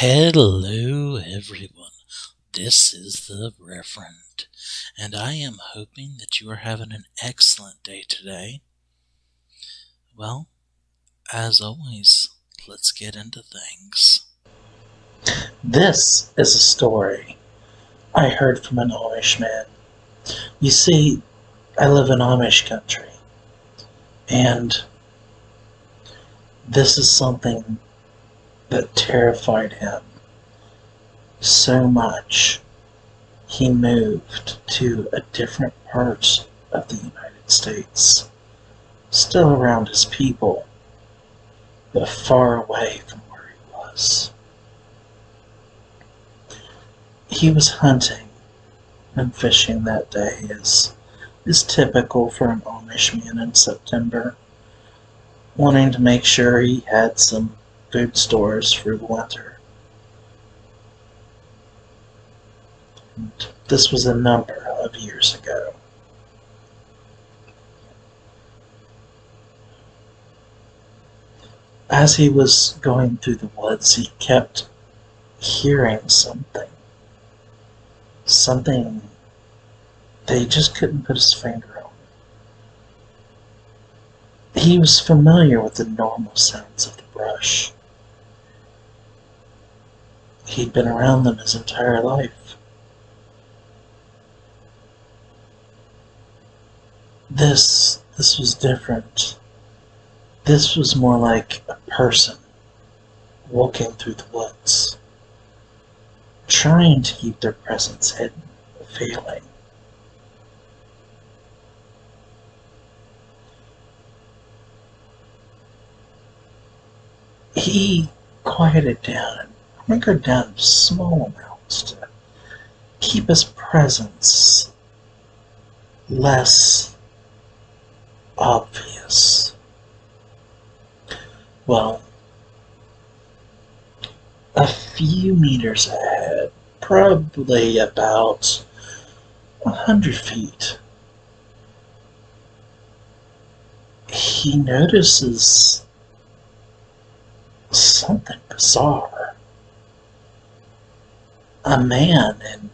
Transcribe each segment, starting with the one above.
Hello, everyone. This is the Reverend, and I am hoping that you are having an excellent day today. Well, as always, let's get into things. This is a story I heard from an Amish man. You see, I live in Amish country, and this is something that terrified him so much he moved to a different part of the United States, still around his people, but far away from where he was. He was hunting and fishing that day, as is typical for an Amish man in September, wanting to make sure he had some food stores for the winter. And this was a number of years ago. As he was going through the woods, he kept hearing something. Something that he just couldn't put his finger on. He was familiar with the normal sounds of the brush. He'd been around them his entire life. This was different. This was more like a person walking through the woods, trying to keep their presence hidden, failing. He quieted down and hunkered down small amounts to keep his presence less obvious. Well, a few meters ahead, probably about 100 feet, he notices something bizarre. A man in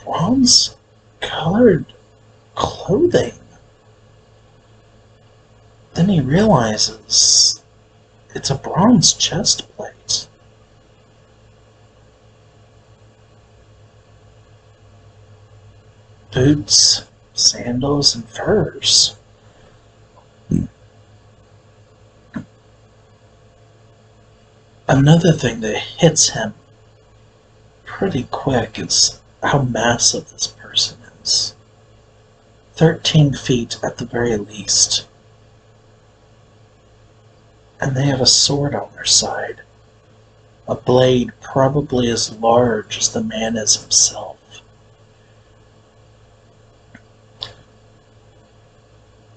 bronze-colored clothing. Then he realizes it's a bronze chest plate. Boots, sandals, and furs. Another thing that hits him pretty quick is how massive this person is. 13 feet at the very least. And they have a sword on their side. A blade probably as large as the man is himself.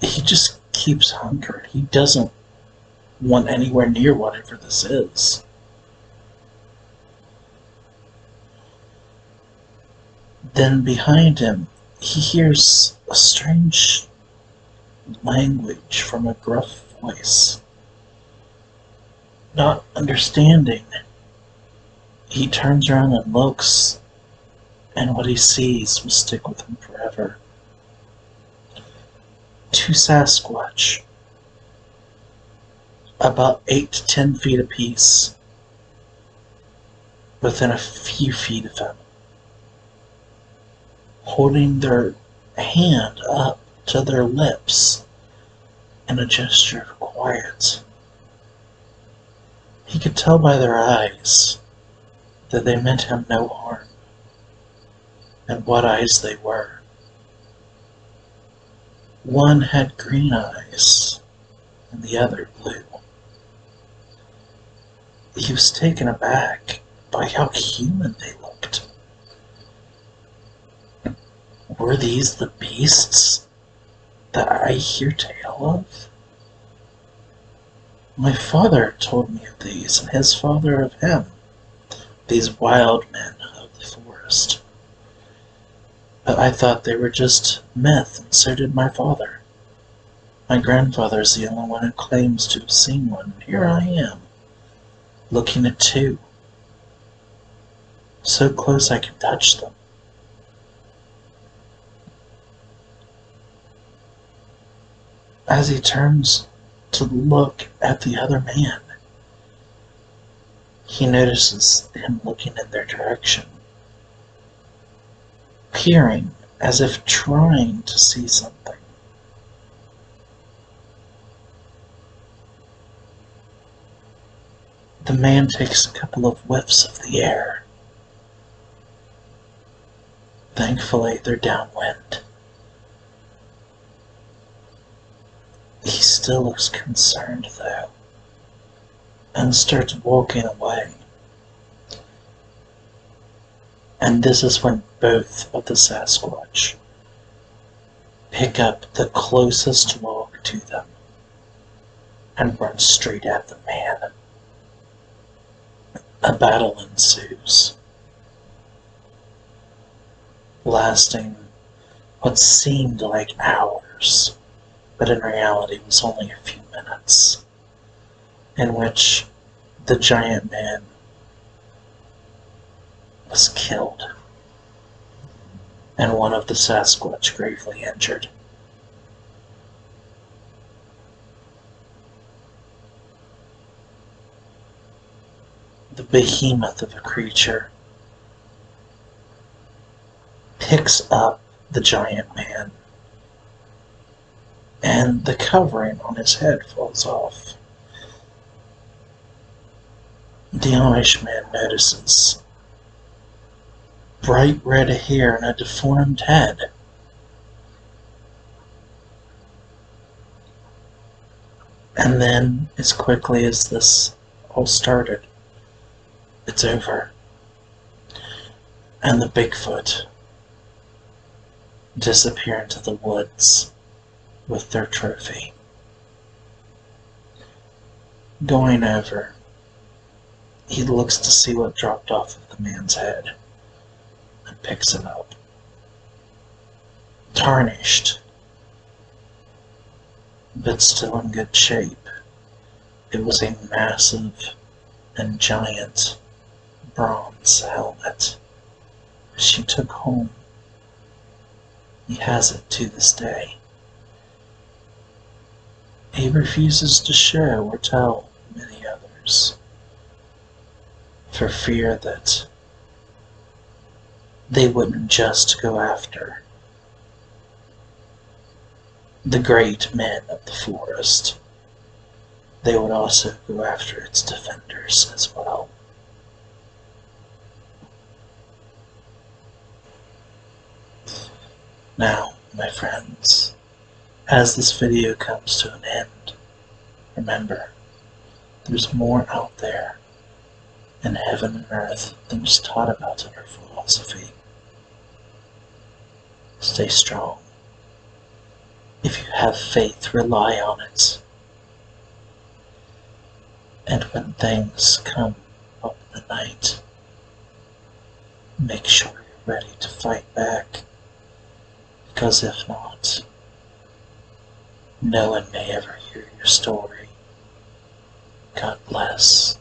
He just keeps hunkering. He doesn't want anywhere near whatever this is. Then behind him, he hears a strange language from a gruff voice. Not understanding, he turns around and looks, and what he sees will stick with him forever. Two Sasquatch, about 8 to 10 feet apiece, within a few feet of him, holding their hand up to their lips in a gesture of quiet. He could tell by their eyes that they meant him no harm, and what eyes they were. One had green eyes, and the other blue. He was taken aback by how human they looked. Were these the beasts that I hear tale of? My father told me of these, and his father of him, these wild men of the forest. But I thought they were just myth, and so did my father. My grandfather is the only one who claims to have seen one, and here I am, looking at two, so close I could touch them. As he turns to look at the other man, he notices him looking in their direction, peering as if trying to see something. The man takes a couple of whiffs of the air. Thankfully, they're downwind. He still looks concerned, though, and starts walking away. And this is when both of the Sasquatch pick up the closest log to them and run straight at the man. A battle ensues, lasting what seemed like hours, but in reality was only a few minutes, in which the giant man was killed and one of the Sasquatch gravely injured. The behemoth of a creature picks up the giant man, and the covering on his head falls off. The Amish man notices bright red hair and a deformed head. And then, as quickly as this all started, it's over. And the Bigfoot disappear into the woods with their trophy. Going over, he looks to see what dropped off of the man's head and picks it up. Tarnished, but still in good shape. It was a massive and giant bronze helmet she took home. He has it to this day. He refuses to show or tell many others, for fear that they wouldn't just go after the great men of the forest. They would also go after its defenders as well. Now, my friends, as this video comes to an end, remember, there's more out there in heaven and earth than is taught about in our philosophy. Stay strong. If you have faith, rely on it. And when things come up in the night, make sure you're ready to fight back. Because if not, no one may ever hear your story. God bless.